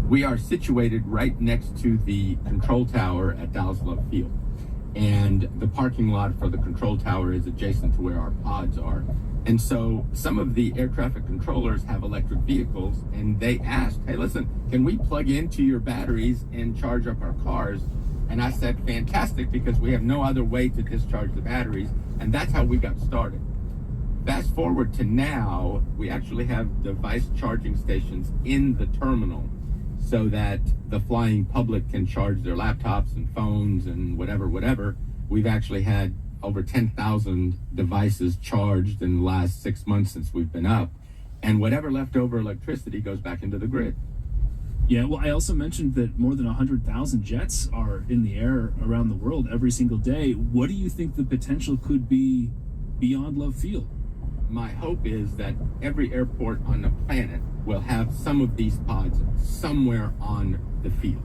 We are situated right next to the control tower at Dallas Love Field. And the parking lot for the control tower is adjacent to where our pods are. And so some of the air traffic controllers have electric vehicles, and they asked, hey, listen, can we plug into your batteries and charge up our cars? And I said, fantastic, because we have no other way to discharge the batteries. And that's how we got started. Fast forward to now, we actually have device charging stations in the terminal so that the flying public can charge their laptops and phones and whatever. We've actually had over 10,000 devices charged in the last 6 months since we've been up. And whatever leftover electricity goes back into the grid. Yeah, well, I also mentioned that more than 100,000 jets are in the air around the world every single day. What do you think the potential could be beyond Love Field? My hope is that every airport on the planet will have some of these pods somewhere on the field.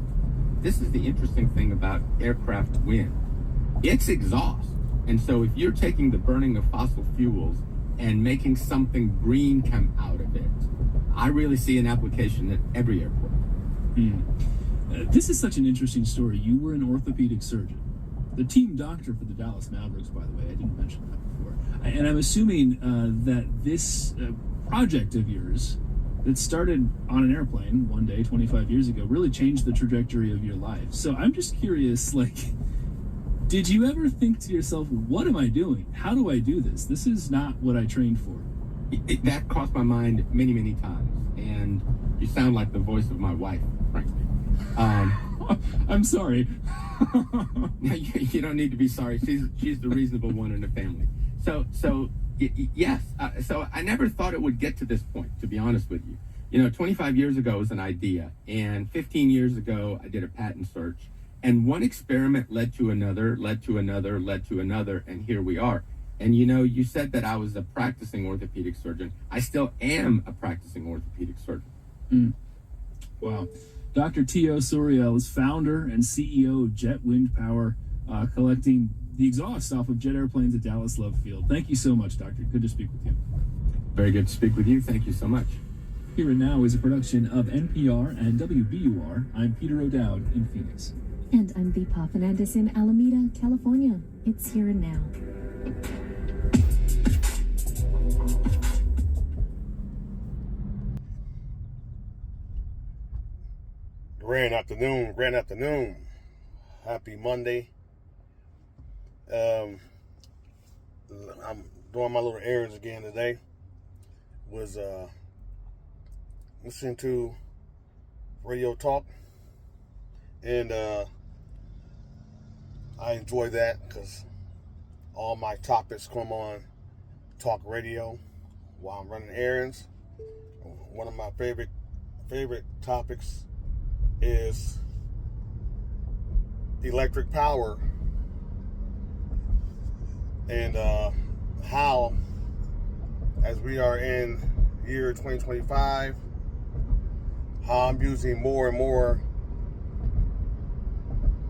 This is the interesting thing about aircraft wind. It's exhaust. And so if you're taking the burning of fossil fuels and making something green come out of it, I really see an application at every airport. This is such an interesting story. You were an orthopedic surgeon, the team doctor for the Dallas Mavericks, by the way. I didn't mention that before. And I'm assuming that this project of yours that started on an airplane one day 25 years ago really changed the trajectory of your life. So I'm just curious, did you ever think to yourself, what am I doing? How do I do this? This is not what I trained for. That crossed my mind many, many times. And you sound like the voice of my wife, frankly. I'm sorry. You don't need to be sorry. She's the reasonable one in the family. Yes. So I never thought it would get to this point, to be honest with you. 25 years ago was an idea, and 15 years ago I did a patent search, and one experiment led to another, and here we are. And you said that I was a practicing orthopedic surgeon. I still am a practicing orthopedic surgeon. Wow. Dr. T.O. Suriel is founder and CEO of Jet Wind Power, collecting the exhaust off of jet airplanes at Dallas Love Field. Thank you so much, Doctor. Good to speak with you. Very good to speak with you. Thank you so much. Here and Now is a production of NPR and WBUR. I'm Peter O'Dowd in Phoenix. And I'm Deepa Fernandez in Alameda, California. It's Here and Now. Grand afternoon. Happy Monday. I'm doing my little errands again today. Was listening to radio talk, and I enjoy that because all my topics come on talk radio while I'm running errands. One of my favorite topics is electric power, and how, as we are in year 2025, how I'm using more and more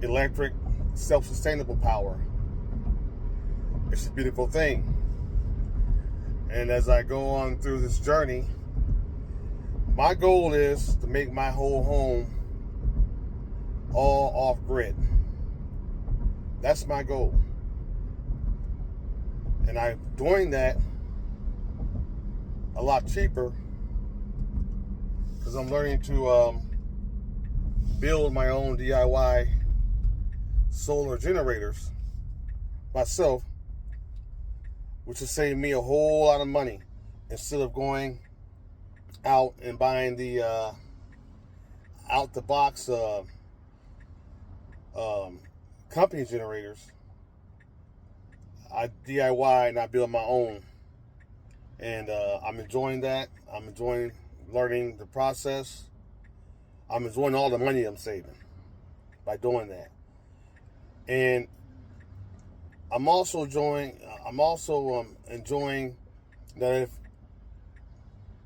electric, self-sustainable power. It's a beautiful thing. And as I go on through this journey, my goal is to make my whole home all off-grid. That's my goal. And I'm doing that a lot cheaper because I'm learning to build my own DIY solar generators myself, which will save me a whole lot of money instead of going out and buying the out the box company generators. I DIY and I build my own, and I'm enjoying that. I'm enjoying learning the process. I'm enjoying all the money I'm saving by doing that, and I'm also enjoying that if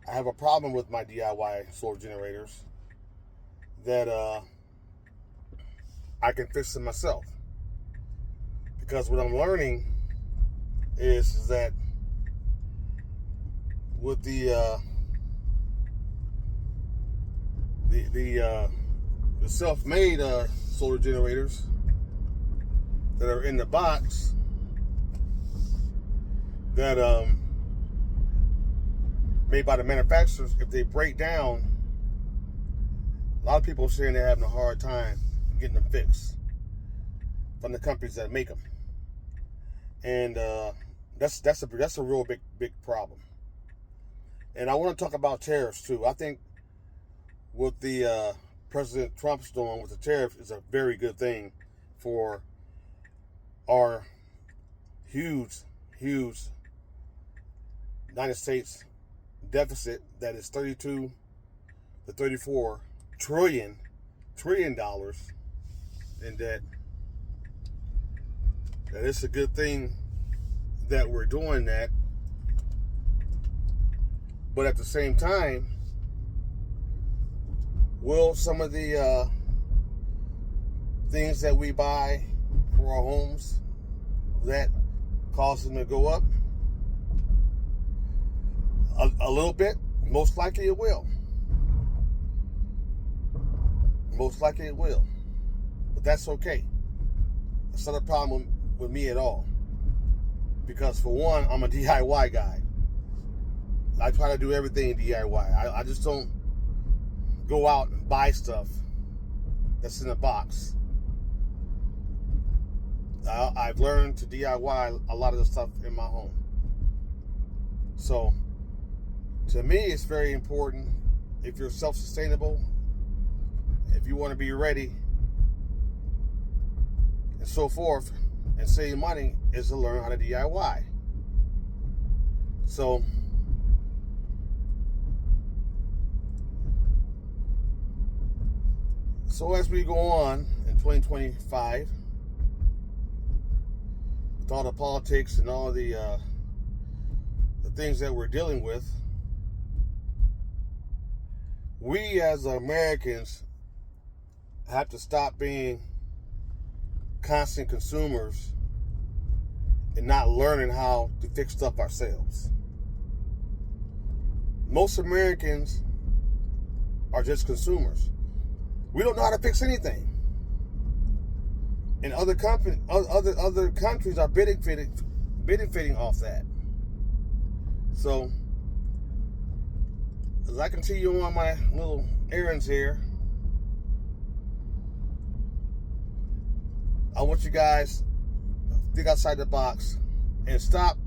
I have a problem with my DIY solar generators, that I can fix them myself. Because what I'm learning is that with the the self-made solar generators that are in the box that made by the manufacturers, if they break down, a lot of people are saying they're having a hard time getting them fixed from the companies that make them, and that's a real big problem. And I want to talk about tariffs too. I think what the President Trump's doing with the tariffs is a very good thing for our huge United States deficit that is 32 to 34 trillion dollars in debt. That it's a good thing that we're doing that, but at the same time, will some of the things that we buy for our homes, that cause them to go up? A little bit. Most likely it will. Most likely it will. But that's okay. It's not a problem with me at all. Because for one, I'm a DIY guy. I try to do everything DIY. I just don't go out and buy stuff that's in a box. I've learned to DIY a lot of the stuff in my home. So, to me, it's very important, if you're self-sustainable, if you want to be ready, and so forth, and save money, is to learn how to DIY. So as we go on in 2025, with all the politics and all the things that we're dealing with, we as Americans have to stop being constant consumers and not learning how to fix stuff ourselves. Most Americans are just consumers. We don't know how to fix anything. And other countries are benefiting off that. So, as I continue on my little errands here, I want you guys to think outside the box and stop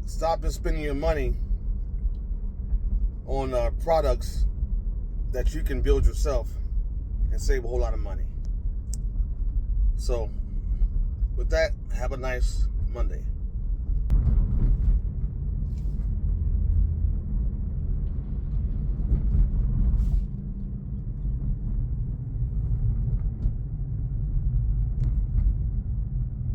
just spending your money on products that you can build yourself and save a whole lot of money. So, with that, have a nice Monday.